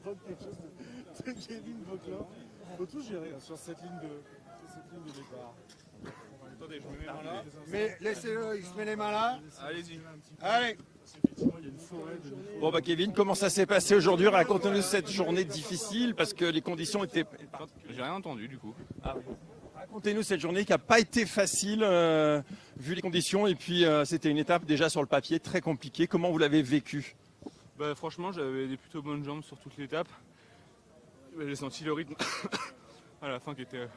j'entende quelque chose de Kevin Vauquelin. Faut tout gérer sur cette ligne de départ. Attendez, je me mets les mains là. Mais laissez-le, il se met les mains là. Allez-y. Allez. Effectivement, il y a une forêt de... Bon bah Kevin, comment ça s'est passé aujourd'hui? Raconte-nous cette journée difficile parce que les conditions étaient... J'ai rien entendu du coup. Racontez-nous cette journée qui n'a pas été facile vu les conditions et puis c'était une étape déjà sur le papier très compliquée. Comment vous l'avez vécu? Bah, franchement, j'avais des plutôt bonnes jambes sur toute l'étape. J'ai senti le rythme à la fin qui était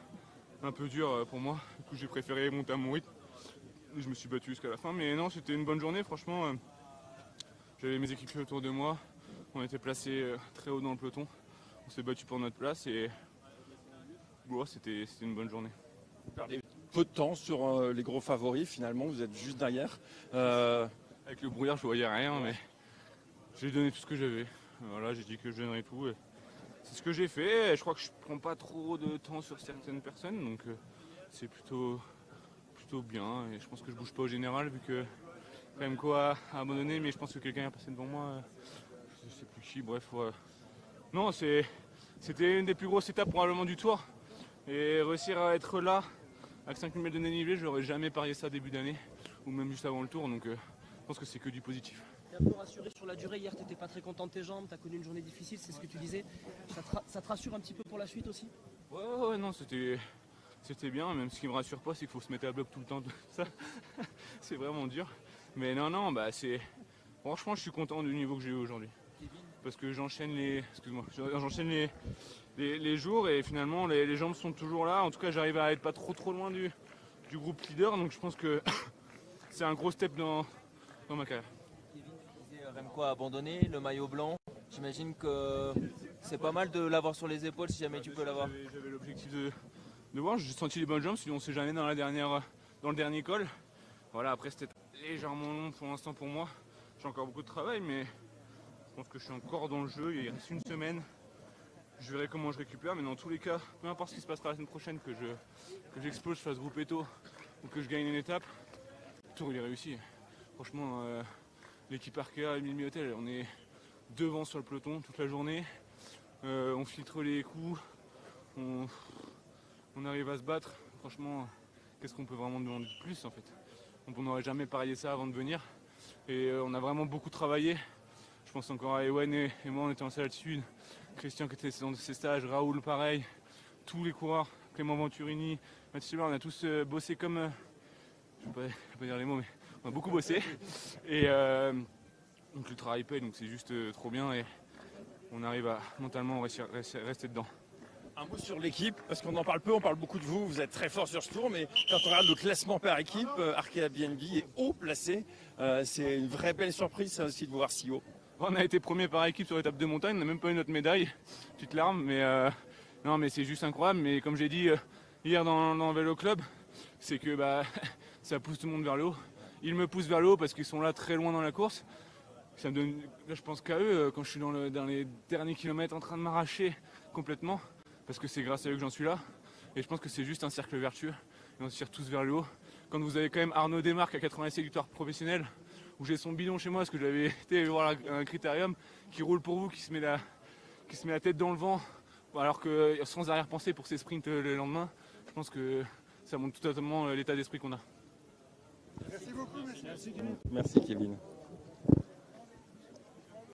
un peu dur pour moi. Du coup, j'ai préféré monter à mon rythme. Je me suis battu jusqu'à la fin. Mais non, c'était une bonne journée. Franchement, j'avais mes équipiers autour de moi. On était placés très haut dans le peloton. On s'est battu pour notre place et bon, c'était une bonne journée. Vous perdez peu de temps sur les gros favoris finalement, vous êtes juste derrière. Avec le brouillard, je voyais rien, mais j'ai donné tout ce que j'avais. Voilà, j'ai dit que je donnerais tout. Et c'est ce que j'ai fait. Je crois que je prends pas trop de temps sur certaines personnes, donc c'est plutôt bien. Et je pense que je bouge pas au général, vu que Remco a abandonné, mais je pense que quelqu'un est passé devant moi. Je sais plus qui, bref. Ouais. Non, c'était une des plus grosses étapes probablement du tour. Et réussir à être là, avec 5000 mètres de dénivelé, je n'aurais jamais parié ça début d'année, ou même juste avant le tour, donc je pense que c'est que du positif. T'es un peu rassuré sur la durée, hier t'étais pas très content de tes jambes, t'as connu une journée difficile, c'est ce que tu disais. Ça te rassure un petit peu pour la suite aussi? Ouais, non, c'était bien, même ce qui me rassure pas, c'est qu'il faut se mettre à bloc tout le temps, tout ça. C'est vraiment dur. Mais non, bah franchement, je suis content du niveau que j'ai eu aujourd'hui. Parce que j'enchaîne les jours et finalement les jambes sont toujours là. En tout cas, j'arrive à être pas trop loin du groupe leader, donc je pense que c'est un gros step dans ma carrière. Kevin, tu disais Remco a abandonné, le maillot blanc. J'imagine que c'est pas mal de l'avoir sur les épaules si jamais tu peux l'avoir. J'avais l'objectif de voir, j'ai senti les bonnes jambes, sinon on sait jamais dans le dernier col. Voilà, après c'était légèrement long pour l'instant pour moi. J'ai encore beaucoup de travail, mais je pense que je suis encore dans le jeu. Il reste une semaine. Je verrai comment je récupère, mais dans tous les cas, peu importe ce qui se passera la semaine prochaine, que j'explose, je fasse groupe Eto ou que je gagne une étape, le tour il est réussi. Franchement, l'équipe Arkea et Mille Hotel, on est devant sur le peloton toute la journée. On filtre les coups, on arrive à se battre. Franchement, qu'est-ce qu'on peut vraiment demander de plus en fait? On n'aurait jamais parié ça avant de venir. Et on a vraiment beaucoup travaillé. Je pense encore à Ewen et moi, on était en salle là-dessus. Christian qui était dans ses stages, Raoul pareil, tous les coureurs, Clément Venturini, Mathieu Silva, on a tous bossé comme... je ne vais pas dire les mots, mais on a beaucoup bossé. Et donc le travail paye, donc c'est juste trop bien et on arrive à mentalement rester dedans. Un mot sur l'équipe, parce qu'on en parle peu, on parle beaucoup de vous, vous êtes très fort sur ce tour, mais quand on regarde le classement par équipe, Arkea BNB est haut placé. C'est une vraie belle surprise ça aussi de vous voir si haut. On a été premier par équipe sur l'étape de montagne, on n'a même pas eu notre médaille, petite larme, mais non mais c'est juste incroyable. Mais comme j'ai dit hier dans le vélo club, c'est que ça pousse tout le monde vers le haut. Ils me poussent vers le haut parce qu'ils sont là très loin dans la course. Ça me donne, là je pense qu'à eux quand je suis dans les derniers kilomètres en train de m'arracher complètement, parce que c'est grâce à eux que j'en suis là. Et je pense que c'est juste un cercle vertueux et on se tire tous vers le haut. Quand vous avez quand même Arnaud Desmarques à 87 victoires professionnelles, où j'ai son bidon chez moi parce que j'avais été voir un critérium qui roule pour vous, qui se met la tête dans le vent, alors que sans arrière-pensée pour ses sprints le lendemain, je pense que ça montre totalement l'état d'esprit qu'on a. Merci beaucoup, monsieur. Merci Kevin. Merci Kevin.